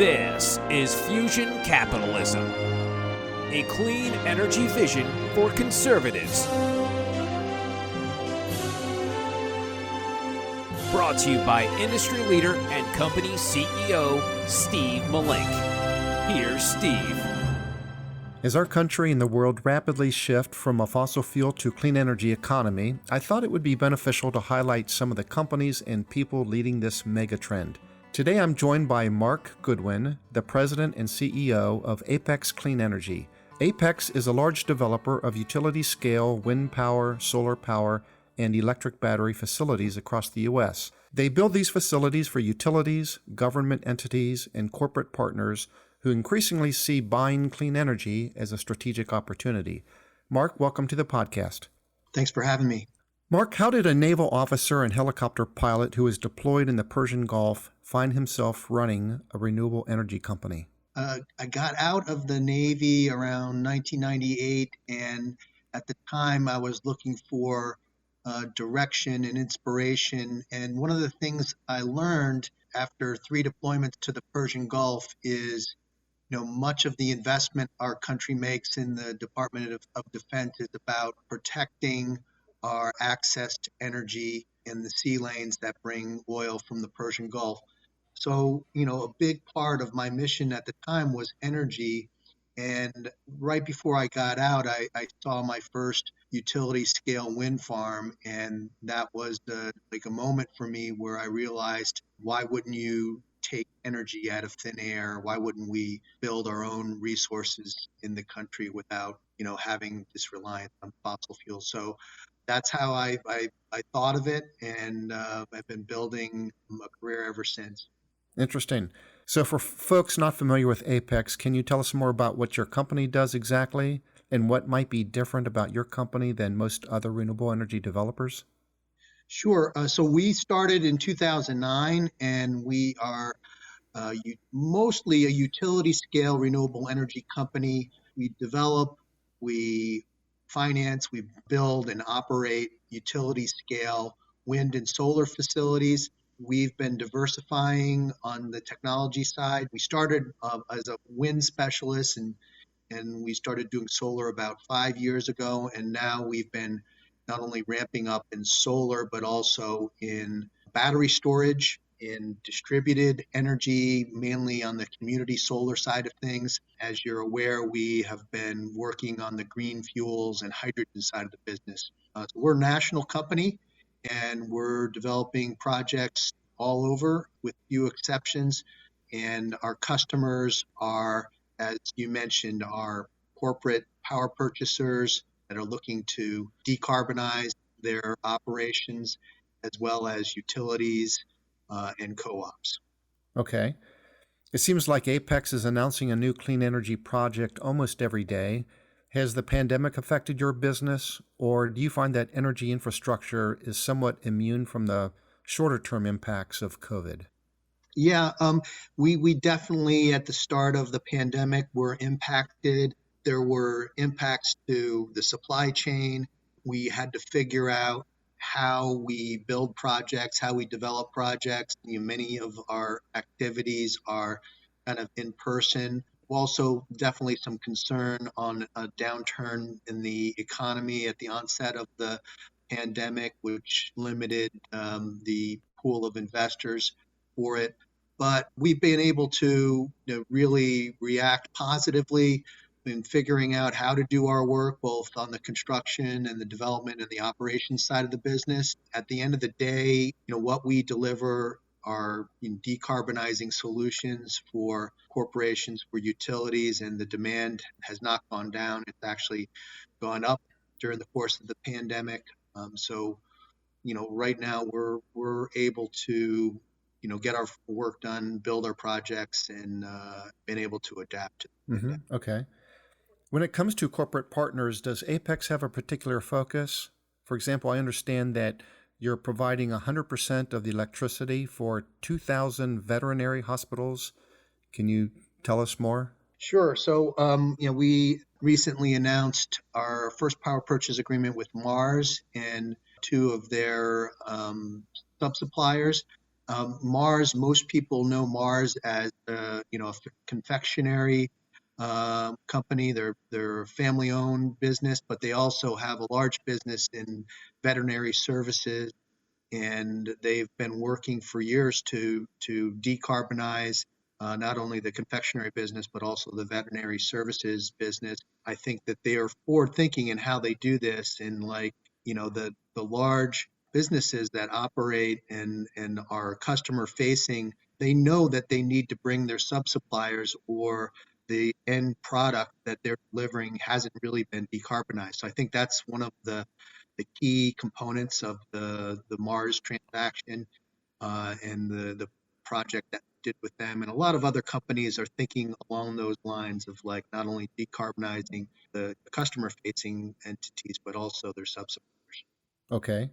This is Fusion Capitalism, a clean energy vision for conservatives. Brought to you by industry leader and company CEO, Steve Malink. Here's Steve. As our country and the world rapidly shift from a fossil fuel to clean energy economy, I thought it would be beneficial to highlight some of the companies and people leading this mega trend. Today I'm joined by Mark Goodwin, the president and CEO of Apex Clean Energy. Apex is a large developer of utility-scale wind power, solar power, and electric battery facilities across the U.S. They build these facilities for utilities, government entities, and corporate partners who increasingly see buying clean energy as a strategic opportunity. Mark, welcome to the podcast. Thanks for having me. Mark, how did a naval officer and helicopter pilot who was deployed in the Persian Gulf find himself running a renewable energy company? I got out of the Navy around 1998, and at the time I was looking for direction and inspiration. And one of the things I learned after 3 deployments to the Persian Gulf is, much of the investment our country makes in the Department of Defense is about protecting our access to energy in the sea lanes that bring oil from the Persian Gulf. So, a big part of my mission at the time was energy. And right before I got out, I saw my first utility scale wind farm. And that was a moment for me where I realized, why wouldn't you take energy out of thin air? Why wouldn't we build our own resources in the country without, having this reliance on fossil fuels? So that's how I thought of it. And I've been building a career ever since. Interesting. So for folks not familiar with Apex, can you tell us more about what your company does exactly and what might be different about your company than most other renewable energy developers? Sure. So we started in 2009, and we are mostly a utility scale renewable energy company. We develop, we finance, we build and operate utility scale wind and solar facilities. We've been diversifying on the technology side. We started as a wind specialist, and we started doing solar about 5 years ago. And now we've been not only ramping up in solar, but also in battery storage, in distributed energy, mainly on the community solar side of things. As you're aware, we have been working on the green fuels and hydrogen side of the business. So we're a national company, and we're developing projects all over with few exceptions. And our customers are, as you mentioned, are corporate power purchasers that are looking to decarbonize their operations, as well as utilities and co-ops. Okay. It seems like Apex is announcing a new clean energy project almost every day. Has the pandemic affected your business, or do you find that energy infrastructure is somewhat immune from the shorter-term impacts of COVID? Yeah, we definitely, at the start of the pandemic, were impacted. There were impacts to the supply chain. We had to figure out how we build projects, how we develop projects. Many of our activities are kind of in person. Also, definitely some concern on a downturn in the economy at the onset of the pandemic, which limited the pool of investors for it. But we've been able to really react positively in figuring out how to do our work, both on the construction and the development and the operations side of the business. At the end of the day, what we deliver are decarbonizing solutions for corporations, for utilities, and the demand has not gone down. It's actually gone up during the course of the pandemic. So, right now we're able to, get our work done, build our projects, and been able to adapt to it. Mm-hmm. Okay. When it comes to corporate partners, does Apex have a particular focus? For example, I understand that you're providing 100% of the electricity for 2,000 veterinary hospitals. Can you tell us more? Sure. So, we recently announced our first power purchase agreement with Mars and 2 of their sub-suppliers. Mars, most people know Mars as a confectionery company. They're a family-owned business, but they also have a large business in veterinary services, and they've been working for years to decarbonize not only the confectionery business but also the veterinary services business. I think that they are forward thinking in how they do this, and like the large businesses that operate and are customer facing, they know that they need to bring their sub suppliers or the end product that they're delivering hasn't really been decarbonized. So I think that's one of the key components of the Mars transaction and the project that we did with them. And a lot of other companies are thinking along those lines of like not only decarbonizing the customer facing entities, but also their subsuppliers. Okay.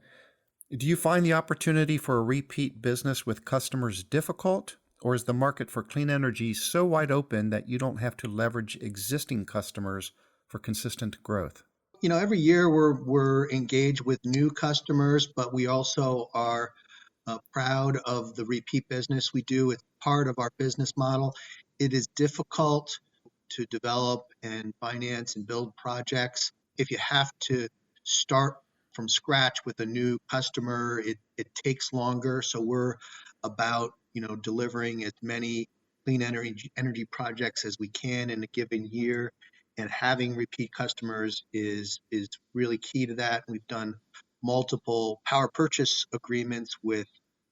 Do you find the opportunity for a repeat business with customers difficult, or is the market for clean energy so wide open that you don't have to leverage existing customers for consistent growth? Every year we're engaged with new customers, but we also are proud of the repeat business we do. It's part of our business model. It is difficult to develop and finance and build projects. If you have to start from scratch with a new customer, it takes longer. So we're about, delivering as many clean energy projects as we can in a given year. And having repeat customers is really key to that. We've done multiple power purchase agreements with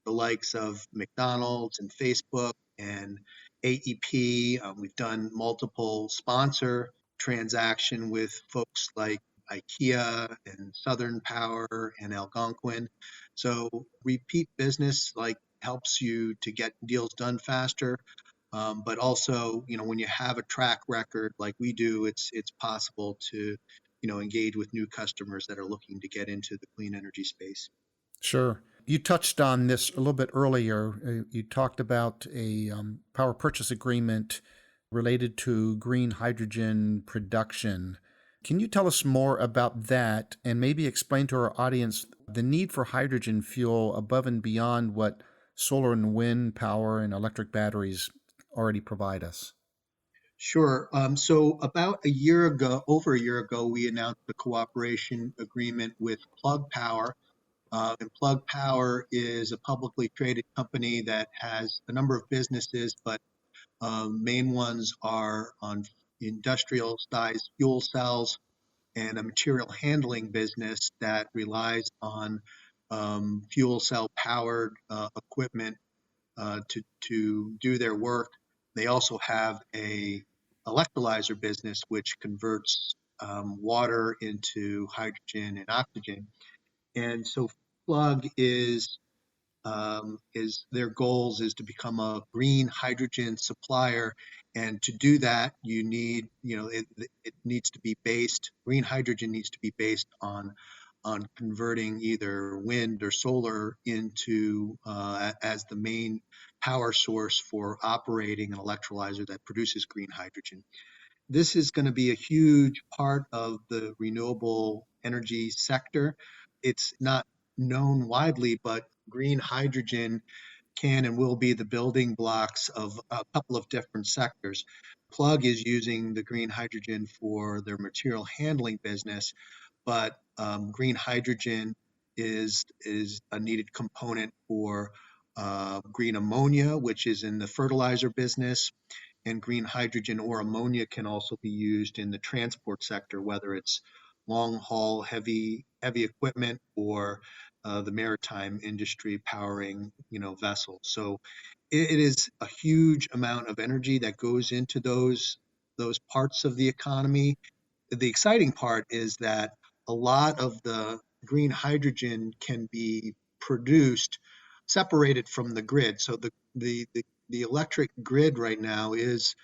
the likes of McDonald's and Facebook and AEP. We've done multiple sponsor transaction with folks like IKEA and Southern Power and Algonquin. So repeat business like helps you to get deals done faster. But also, when you have a track record like we do, it's possible to, engage with new customers that are looking to get into the clean energy space. Sure. You touched on this a little bit earlier. You talked about a power purchase agreement related to green hydrogen production. Can you tell us more about that and maybe explain to our audience the need for hydrogen fuel above and beyond what solar and wind power and electric batteries already provide us? Sure. So about over a year ago, we announced a cooperation agreement with Plug Power. And Plug Power is a publicly traded company that has a number of businesses, but main ones are on industrial size fuel cells and a material handling business that relies on fuel cell powered equipment to do their work. They also have a electrolyzer business which converts water into hydrogen and oxygen. And so Plug is their goals is to become a green hydrogen supplier, and to do that you need it needs to be based green hydrogen needs to be based on converting either wind or solar into as the main power source for operating an electrolyzer that produces green hydrogen. This is going to be a huge part of the renewable energy sector. It's not known widely, but green hydrogen can and will be the building blocks of a couple of different sectors. Plug is using the green hydrogen for their material handling business, but green hydrogen is a needed component for green ammonia, which is in the fertilizer business, and green hydrogen or ammonia can also be used in the transport sector, whether it's long haul heavy equipment or the maritime industry powering vessels. So it is a huge amount of energy that goes into those parts of the economy. The exciting part is that a lot of the green hydrogen can be produced separated from the grid. So the electric grid right now is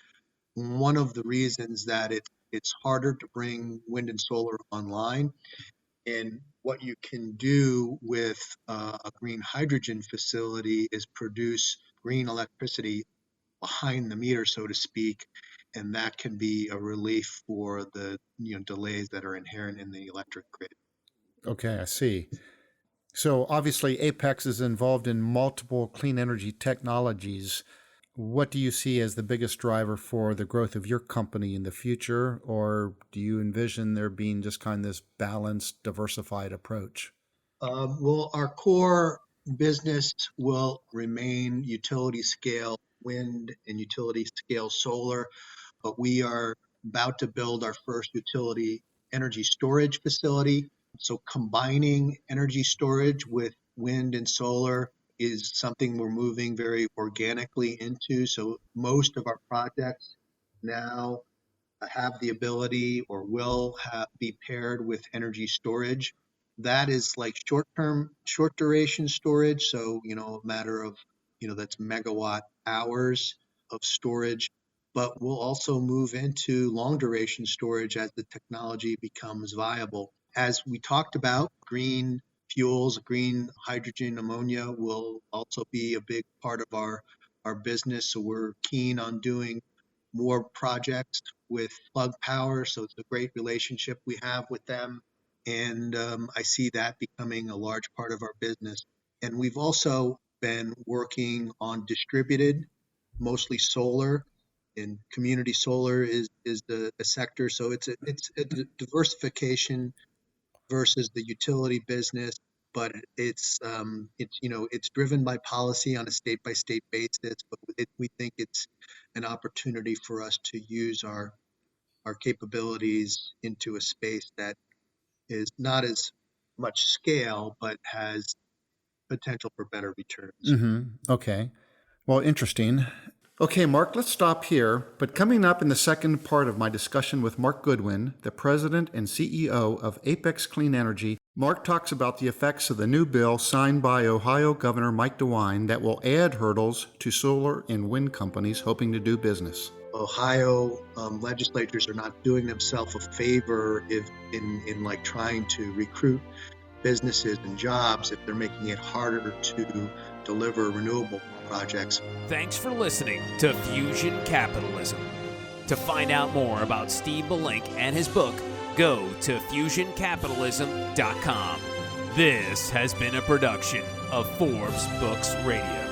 one of the reasons that it's harder to bring wind and solar online. And what you can do with a green hydrogen facility is produce green electricity behind the meter, so to speak, and that can be a relief for the delays that are inherent in the electric grid. Okay, I see. So obviously, Apex is involved in multiple clean energy technologies. What do you see as the biggest driver for the growth of your company in the future? Or do you envision there being just kind of this balanced, diversified approach? Well, our core business will remain utility scale wind and utility scale solar, but we are about to build our first utility energy storage facility. So combining energy storage with wind and solar is something we're moving very organically into. So most of our projects now have the ability or will be paired with energy storage. That is like short duration storage. So, a matter of, that's megawatt hours of storage. But we'll also move into long duration storage as the technology becomes viable. As we talked about, green fuels, green hydrogen, ammonia will also be a big part of our business. So we're keen on doing more projects with Plug Power. So it's a great relationship we have with them. And I see that becoming a large part of our business. And we've also been working on distributed, mostly solar, and community solar is the sector. So it's a diversification versus the utility business, but it's driven by policy on a state by state basis. But we think it's an opportunity for us to use our capabilities into a space that is not as much scale, but has potential for better returns. Okay. Well, interesting. Okay, Mark, let's stop here. But coming up in the second part of my discussion with Mark Goodwin, the president and CEO of Apex Clean Energy, Mark talks about the effects of the new bill signed by Ohio Governor Mike DeWine that will add hurdles to solar and wind companies hoping to do business. Ohio legislators are not doing themselves a favor if in like trying to recruit businesses and jobs if they're making it harder to deliver renewable projects. Thanks for listening to Fusion Capitalism. To find out more about Steve Malink and his book, go to fusioncapitalism.com. This has been a production of Forbes Books Radio.